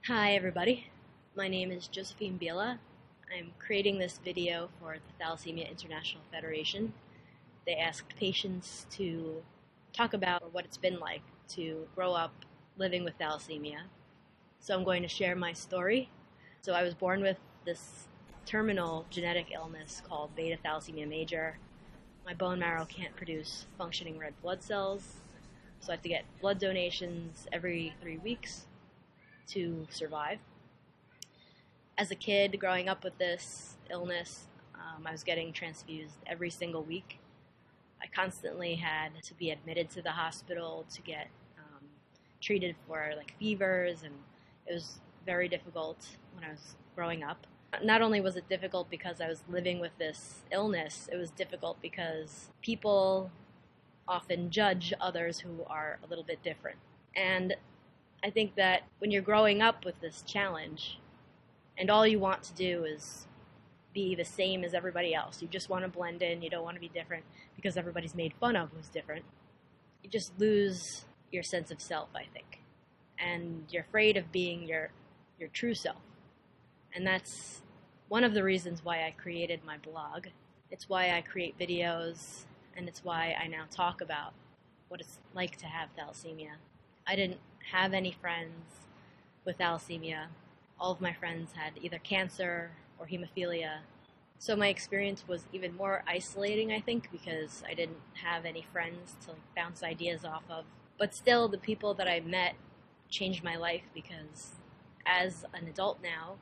Hi everybody, my name is Josephine Bila. I'm creating this video for the Thalassemia International Federation. They asked patients to talk about what it's been like to grow up living with thalassemia. So I'm going to share my story. So I was born with this terminal genetic illness called beta thalassemia major. My bone marrow can't produce functioning red blood cells, so I have to get blood donations every 3 weeks to survive. As a kid growing up with this illness, I was getting transfused every single week. I constantly had to be admitted to the hospital to get treated for fevers, and it was very difficult when I was growing up. Not only was it difficult because I was living with this illness, it was difficult because people often judge others who are a little bit different. And I think that when you're growing up with this challenge and all you want to do is be the same as everybody else, you just want to blend in, you don't want to be different because everybody's made fun of who's different, you just lose your sense of self, I think. And you're afraid of being your true self. And that's one of the reasons why I created my blog. It's why I create videos, and it's why I now talk about what it's like to have thalassemia. I didn't have any friends with thalassemia. All of my friends had either cancer or hemophilia. So my experience was even more isolating, I think, because I didn't have any friends to bounce ideas off of. But still, the people that I met changed my life, because as an adult now,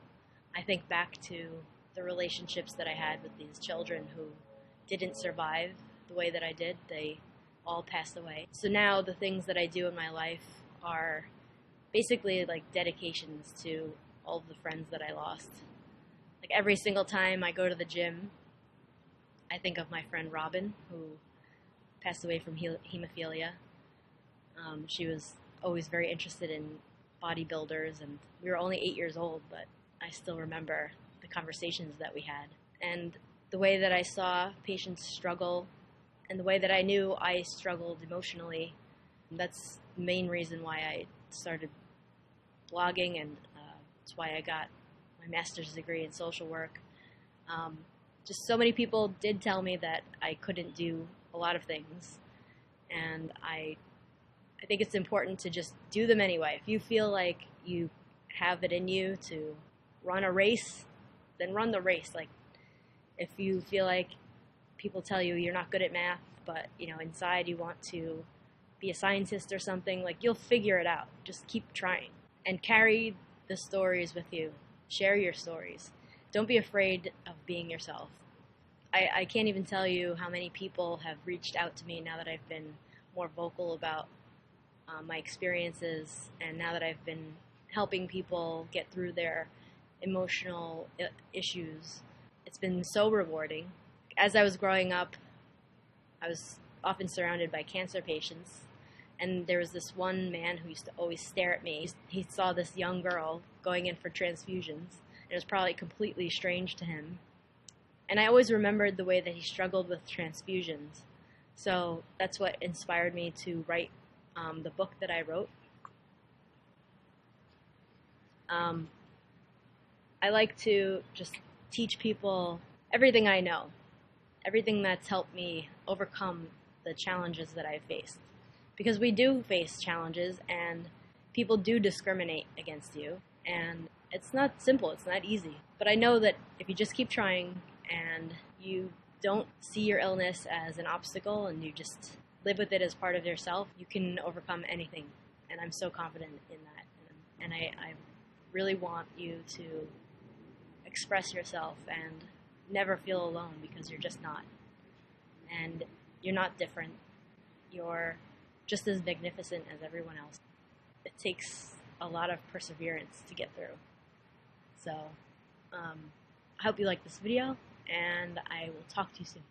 I think back to the relationships that I had with these children who didn't survive the way that I did. They all passed away. So now the things that I do in my life are basically dedications to all of the friends that I lost. Every single time I go to the gym, I think of my friend Robin, who passed away from hemophilia. She was always very interested in bodybuilders, and we were only 8 years old, but I still remember the conversations that we had. And the way that I saw patients struggle, and the way that I knew I struggled emotionally, that's the main reason why I started blogging, and that's why I got my master's degree in social work. Just so many people did tell me that I couldn't do a lot of things, and I think it's important to just do them anyway. If you feel like you have it in you to run a race, then run the race. If you feel like people tell you you're not good at math, but inside you want to be a scientist or something, you'll figure it out. Just keep trying and carry the stories with you. Share your stories. Don't be afraid of being yourself. I can't even tell you how many people have reached out to me now that I've been more vocal about my experiences, and now that I've been helping people get through their emotional issues. It's been so rewarding. As I was growing up, I was often surrounded by cancer patients, and there was this one man who used to always stare at me. He saw this young girl going in for transfusions, and it was probably completely strange to him. And I always remembered the way that he struggled with transfusions. So that's what inspired me to write the book that I wrote. I like to just teach people everything I know, everything that's helped me overcome the challenges that I've faced. Because we do face challenges, and people do discriminate against you, and it's not simple, it's not easy. But I know that if you just keep trying and you don't see your illness as an obstacle and you just live with it as part of yourself, you can overcome anything. And I'm so confident in that. And I really want you to express yourself and never feel alone, because you're just not. And you're not different. You're just as magnificent as everyone else. It takes a lot of perseverance to get through. So I hope you like this video, and I will talk to you soon.